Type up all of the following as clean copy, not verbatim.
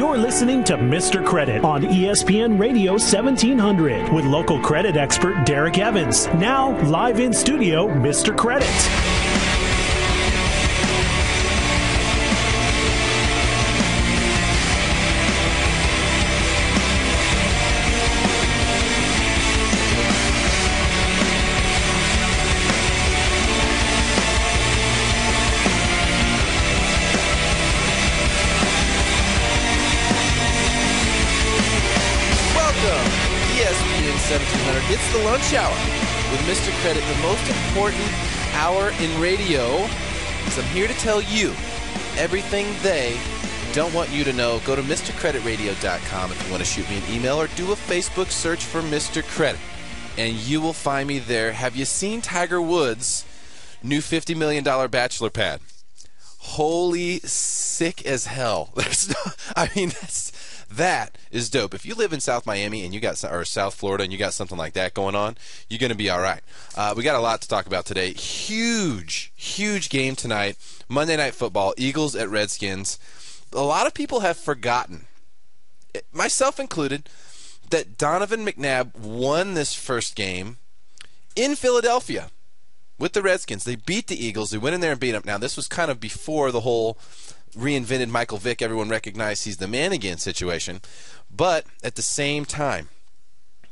You're listening to Mr. Credit on ESPN Radio 1700 with local credit expert Derek Evans. Now, live in studio, Mr. Credit. It's the lunch hour with Mr. Credit, the most important hour in radio, because I'm here to tell you everything they don't want you to know. Go to MrCreditRadio.com if you want to shoot me an email or do a Facebook search for Mr. Credit, and you will find me there. Have you seen Tiger Woods' new $50 million bachelor pad? Holy sick as hell. That is dope. If you live in South Miami and or South Florida and you got something like that going on, you're going to be all right. We got a lot to talk about today. Huge game tonight. Monday Night Football, Eagles at Redskins. A lot of people have forgotten, myself included, that Donovan McNabb won this first game in Philadelphia with the Redskins. They beat the Eagles. They went in there and beat them. Now, this was kind of before the whole reinvented Michael Vick, everyone recognized he's the man again situation. But at the same time,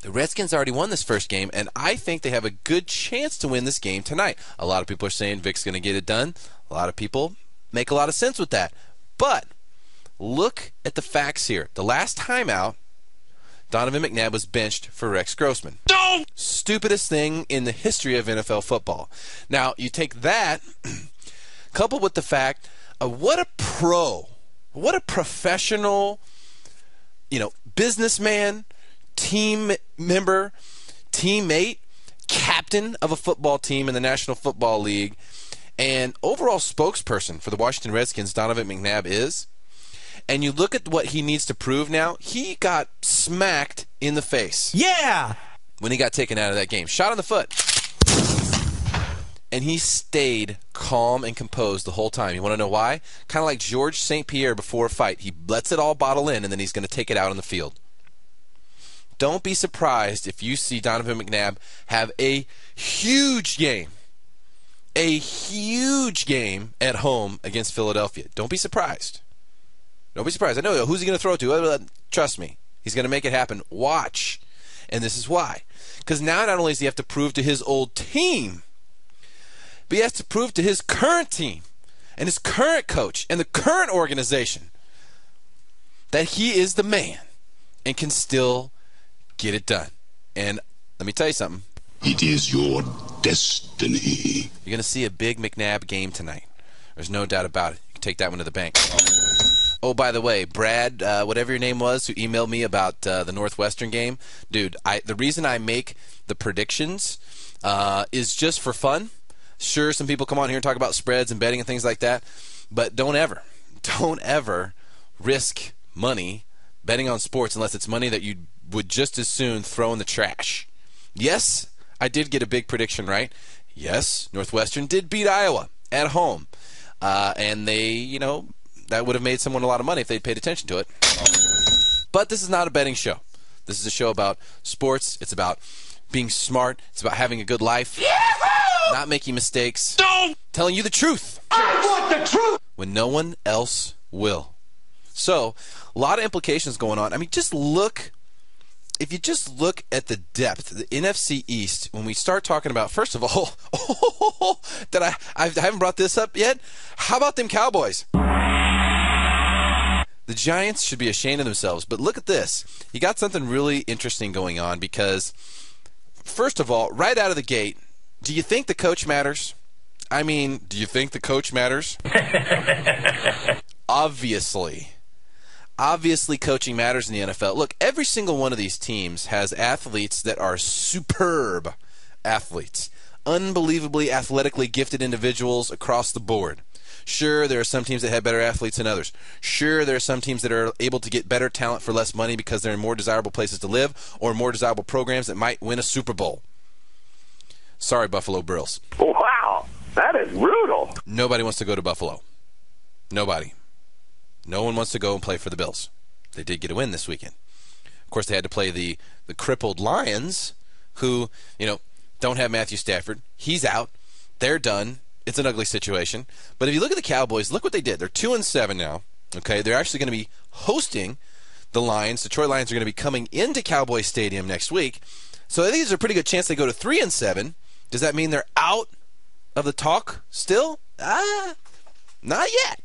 the Redskins already won this first game, and I think they have a good chance to win this game tonight. A lot of people are saying Vick's going to get it done. A lot of people make a lot of sense with that. But look at the facts here. The last time out, Donovan McNabb was benched for Rex Grossman. No! Stupidest thing in the history of NFL football. Now, you take that, coupled with the fact what a pro, what a professional, businessman, team member, teammate, captain of a football team in the National Football League, and overall spokesperson for the Washington Redskins, Donovan McNabb is. And you look at what he needs to prove now. He got smacked in the face. Yeah! When he got taken out of that game. Shot in the foot. And he stayed calm and composed the whole time. You want to know why? Kind of like George St. Pierre before a fight. He lets it all bottle in, and then he's going to take it out on the field. Don't be surprised if you see Donovan McNabb have a huge game. A huge game at home against Philadelphia. Don't be surprised. Don't be surprised. I know. Who's he going to throw it to? Trust me. He's going to make it happen. Watch. And this is why. Because now not only does he have to prove to his old team, but he has to prove to his current team and his current coach and the current organization that he is the man and can still get it done. And let me tell you something. It is your destiny. You're going to see a big McNabb game tonight. There's no doubt about it. You can take that one to the bank. Oh, by the way, Brad, whatever your name was, who emailed me about the Northwestern game, dude, the reason I make the predictions is just for fun. Sure, some people come on here and talk about spreads and betting and things like that, but don't ever risk money betting on sports unless it's money that you would just as soon throw in the trash. Yes, I did get a big prediction right. Yes, Northwestern did beat Iowa at home, and they, that would have made someone a lot of money if they'd paid attention to it. But this is not a betting show. This is a show about sports. It's about being smart. It's about having a good life. Yahoo! Not making mistakes. No! Telling you the truth. I want the truth! When no one else will. So, a lot of implications going on. I mean, if you just look at the depth, the NFC East, when we start talking about, first of all, I haven't brought this up yet. How about them Cowboys? The Giants should be ashamed of themselves. But look at this. You got something really interesting going on because, first of all, right out of the gate, do you think the coach matters? I mean, do you think the coach matters? Obviously. Obviously, coaching matters in the NFL. Look, every single one of these teams has athletes that are superb athletes. Unbelievably athletically gifted individuals across the board. Sure, there are some teams that have better athletes than others. Sure, there are some teams that are able to get better talent for less money because they're in more desirable places to live or more desirable programs that might win a Super Bowl. Sorry, Buffalo Bills. Wow, that is brutal. Nobody wants to go to Buffalo. Nobody. No one wants to go and play for the Bills. They did get a win this weekend. Of course, they had to play the crippled Lions, who, don't have Matthew Stafford. He's out. They're done. It's an ugly situation. But if you look at the Cowboys, look what they did. They're 2-7 now. Okay, they're actually going to be hosting the Lions. Detroit Lions are going to be coming into Cowboy Stadium next week. So I think there's a pretty good chance they go to 3-7. Does that mean they're out of the talk still? Not yet.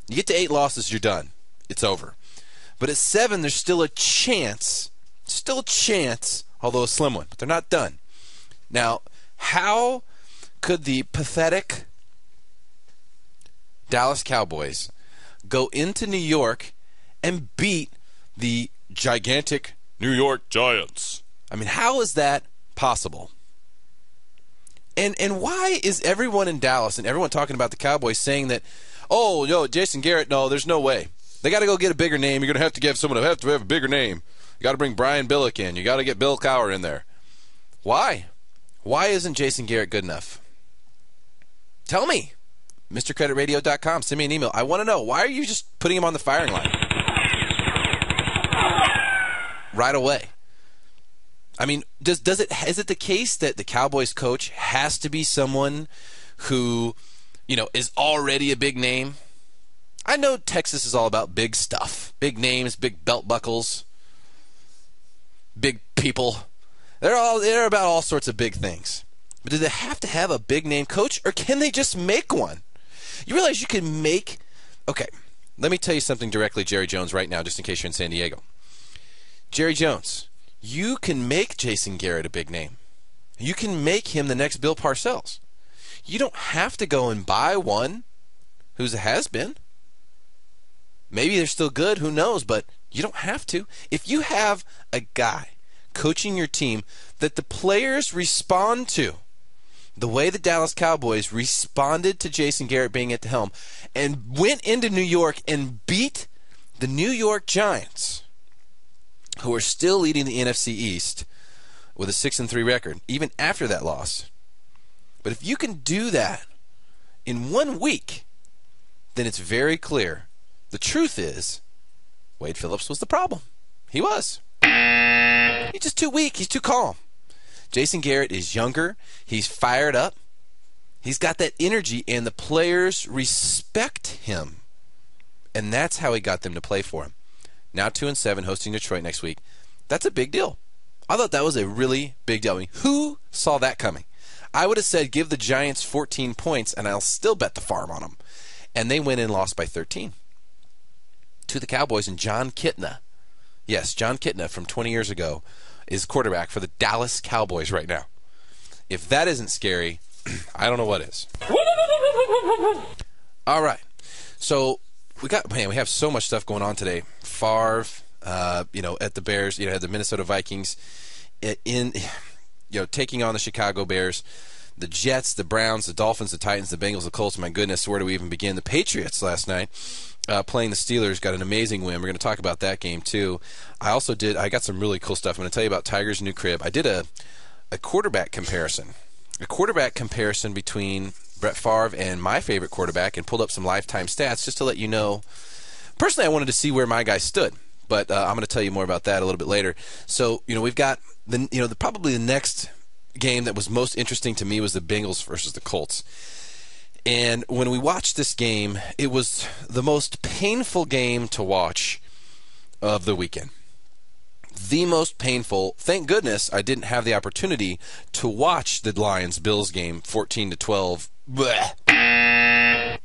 You get to 8 losses, you're done. It's over. But at 7, there's still a chance. Still a chance, although a slim one. But they're not done. Now, how could the pathetic Dallas Cowboys go into New York and beat the gigantic New York Giants? I mean, how is that possible? And why is everyone in Dallas and everyone talking about the Cowboys saying that, oh, no, Jason Garrett, no, there's no way. They got to go get a bigger name. You're going to have to give someone have a bigger name. You got to bring Brian Billick in. You got to get Bill Cowher in there. Why? Why isn't Jason Garrett good enough? Tell me. MrCreditRadio.com. Send me an email. I want to know. Why are you just putting him on the firing line? Right away. I mean, is it the case that the Cowboys coach has to be someone who, is already a big name? I know Texas is all about big stuff. Big names, big belt buckles, big people. They're about all sorts of big things. But do they have to have a big name coach, or can they just make one? You realize you can make... Okay, let me tell you something directly, Jerry Jones, right now, just in case you're in San Diego. Jerry Jones, you can make Jason Garrett a big name. You can make him the next Bill Parcells. You don't have to go and buy one who's a has-been. Maybe they're still good, who knows, but you don't have to. If you have a guy coaching your team that the players respond to, the way the Dallas Cowboys responded to Jason Garrett being at the helm, and went into New York and beat the New York Giants, who are still leading the NFC East with a 6-3 record, even after that loss. But if you can do that in 1 week, then it's very clear. The truth is, Wade Phillips was the problem. He was. He's just too weak. He's too calm. Jason Garrett is younger. He's fired up. He's got that energy, and the players respect him. And that's how he got them to play for him. Now 2-7, hosting Detroit next week. That's a big deal. I thought that was a really big deal. I mean, who saw that coming? I would have said give the Giants 14 points, and I'll still bet the farm on them. And they went and lost by 13 to the Cowboys, and John Kitna. Yes, John Kitna from 20 years ago is quarterback for the Dallas Cowboys right now. If that isn't scary, I don't know what is. All right. So we have so much stuff going on today. Favre, at the Bears, the Minnesota Vikings taking on the Chicago Bears, the Jets, the Browns, the Dolphins, the Titans, the Bengals, the Colts. My goodness, where do we even begin? The Patriots last night playing the Steelers got an amazing win. We're going to talk about that game too. I got some really cool stuff. I'm going to tell you about Tiger's new crib. I did a quarterback comparison. A quarterback comparison between Brett Favre and my favorite quarterback, and pulled up some lifetime stats just to let you know. Personally, I wanted to see where my guy stood, but I'm going to tell you more about that a little bit later. So, we've got probably the next game that was most interesting to me was the Bengals versus the Colts. And when we watched this game, it was the most painful game to watch of the weekend. The most painful. Thank goodness I didn't have the opportunity to watch the Lions-Bills game 14-12. Blech.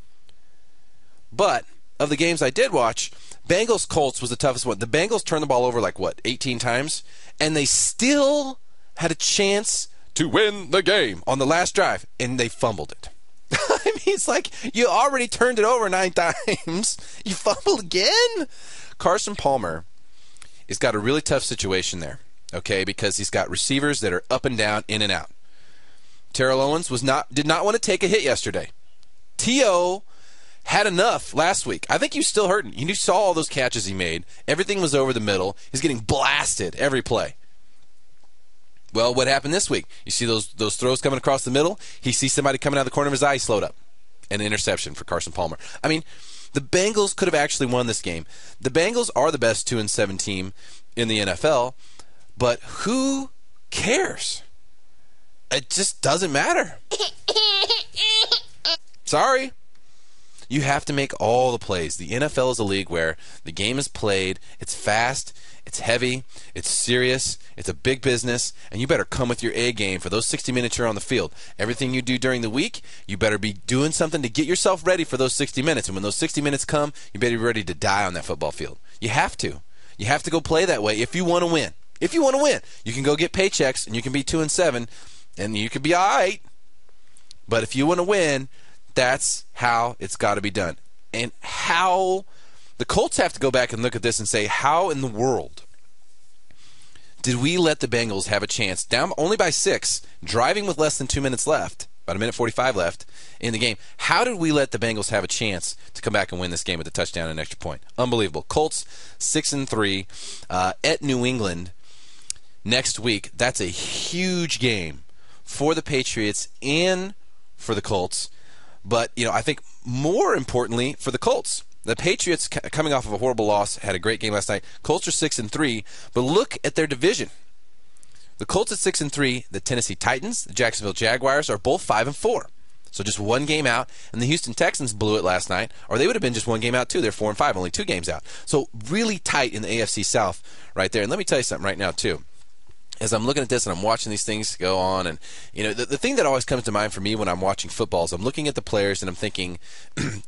But of the games I did watch, Bengals-Colts was the toughest one. The Bengals turned the ball over 18 times, and they still had a chance to win the game on the last drive, and they fumbled it. I mean, it's like you already turned it over 9 times. You fumbled again? Carson Palmer has got a really tough situation there, okay, because he's got receivers that are up and down, in and out. Terrell Owens did not want to take a hit yesterday. T.O. had enough last week. I think he was still hurting. You saw all those catches he made. Everything was over the middle. He's getting blasted every play. Well, what happened this week? You see those throws coming across the middle? He sees somebody coming out of the corner of his eye, he slowed up. An interception for Carson Palmer. I mean, The Bengals could have actually won this game. The Bengals are the best 2-7 team in the NFL, but who cares? It just doesn't matter. Sorry. You have to make all the plays. The NFL is a league where the game is played, it's fast, it's heavy, it's serious, it's a big business, and you better come with your A game for those 60 minutes you're on the field. Everything you do during the week, you better be doing something to get yourself ready for those 60 minutes. And when those 60 minutes come, you better be ready to die on that football field. You have to. You have to go play that way if you want to win. If you want to win, you can go get paychecks, and you can be 2-7, and you can be all right. But if you want to win, that's how it's got to be done. And how the Colts have to go back and look at this and say, how in the world did we let the Bengals have a chance, down only by 6, driving with less than 2 minutes left, about 1:45 left in the game? How did we let the Bengals have a chance to come back and win this game with a touchdown and an extra point? Unbelievable. Colts 6-3 at New England next week. That's a huge game for the Patriots and for the Colts. But, I think more importantly for the Colts. The Patriots, coming off of a horrible loss, had a great game last night. Colts are 6-3, but look at their division. The Colts at 6-3, the Tennessee Titans, the Jacksonville Jaguars are both 5-4. So just one game out, and the Houston Texans blew it last night, or they would have been just one game out too. They're 4-5, only 2 games out. So really tight in the AFC South right there. And let me tell you something right now too. As I'm looking at this and I'm watching these things go on, and the thing that always comes to mind for me when I'm watching football is I'm looking at the players and I'm thinking,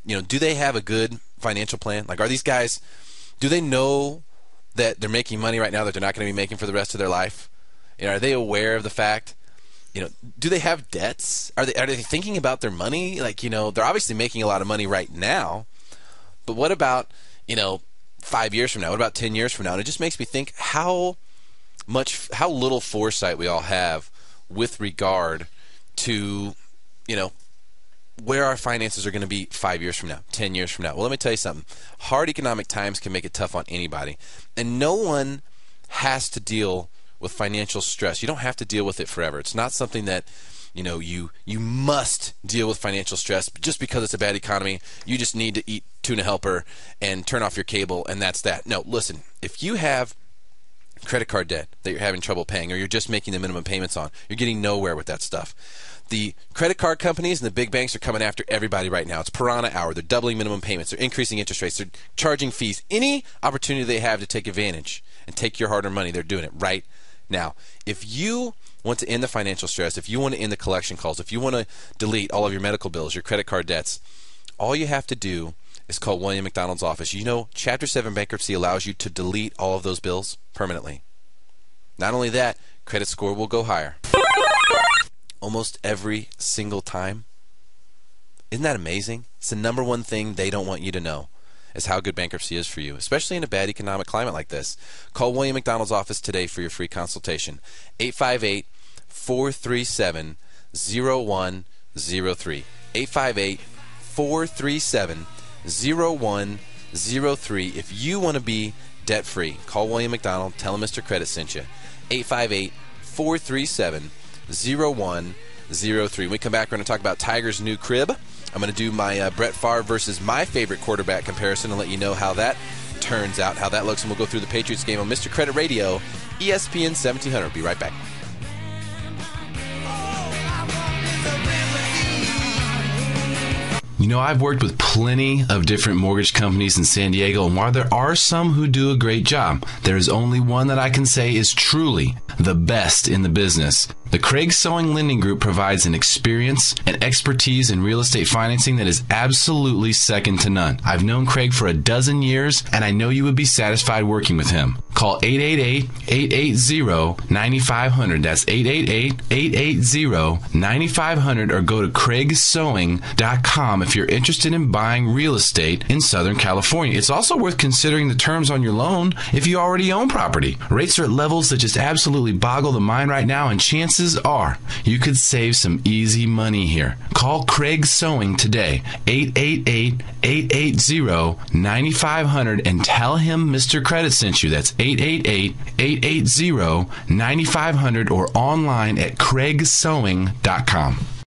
do they have a good financial plan? Like, are these guys, do they know that they're making money right now that they're not going to be making for the rest of their life? Are they aware of the fact? Do they have debts? Are they thinking about their money? Like, they're obviously making a lot of money right now, but what about 5 years from now? What about 10 years from now? And it just makes me think how little foresight we all have with regard to, where our finances are going to be 5 years from now, 10 years from now. Well, let me tell you something. Hard economic times can make it tough on anybody. And no one has to deal with financial stress. You don't have to deal with it forever. It's not something that, you must deal with financial stress just because it's a bad economy. You just need to eat tuna helper and turn off your cable, and that's that. No, listen, if you have credit card debt that you're having trouble paying, or you're just making the minimum payments on, you're getting nowhere with that stuff. The credit card companies and the big banks are coming after everybody right now. It's piranha hour. They're doubling minimum payments. They're increasing interest rates. They're charging fees. Any opportunity they have to take advantage and take your hard-earned money, they're doing it right now. If you want to end the financial stress, if you want to end the collection calls, if you want to delete all of your medical bills, your credit card debts, all you have to do is call William McDonald's office. Chapter 7 bankruptcy allows you to delete all of those bills permanently. Not only that, credit score will go higher. Almost every single time. Isn't that amazing? It's the number one thing they don't want you to know, is how good bankruptcy is for you, especially in a bad economic climate like this. Call William McDonald's office today for your free consultation. 858-437-0103. 858-437-0103. If you want to be debt-free, call William McDonald. Tell him Mr. Credit sent you. 858-437-0103. When we come back, we're going to talk about Tiger's new crib. I'm going to do my Brett Favre versus my favorite quarterback comparison and let you know how that turns out, how that looks, and we'll go through the Patriots game on Mr. Credit Radio, ESPN 1700. Be right back. I've worked with plenty of different mortgage companies in San Diego, and while there are some who do a great job, there is only one that I can say is truly the best in the business. The Craig Sewing Lending Group provides an experience and expertise in real estate financing that is absolutely second to none. I've known Craig for 12 years, and I know you would be satisfied working with him. Call 888-880-9500. That's 888-880-9500, or go to craigsewing.com if you're interested in buying real estate in Southern California. It's also worth considering the terms on your loan if you already own property. Rates are at levels that just absolutely boggle the mind right now, and chances are you could save some easy money here. Call Craig Sewing today, 888-880-9500, and tell him Mr. Credit sent you. That's 888-880-9500, or online at craigsewing.com.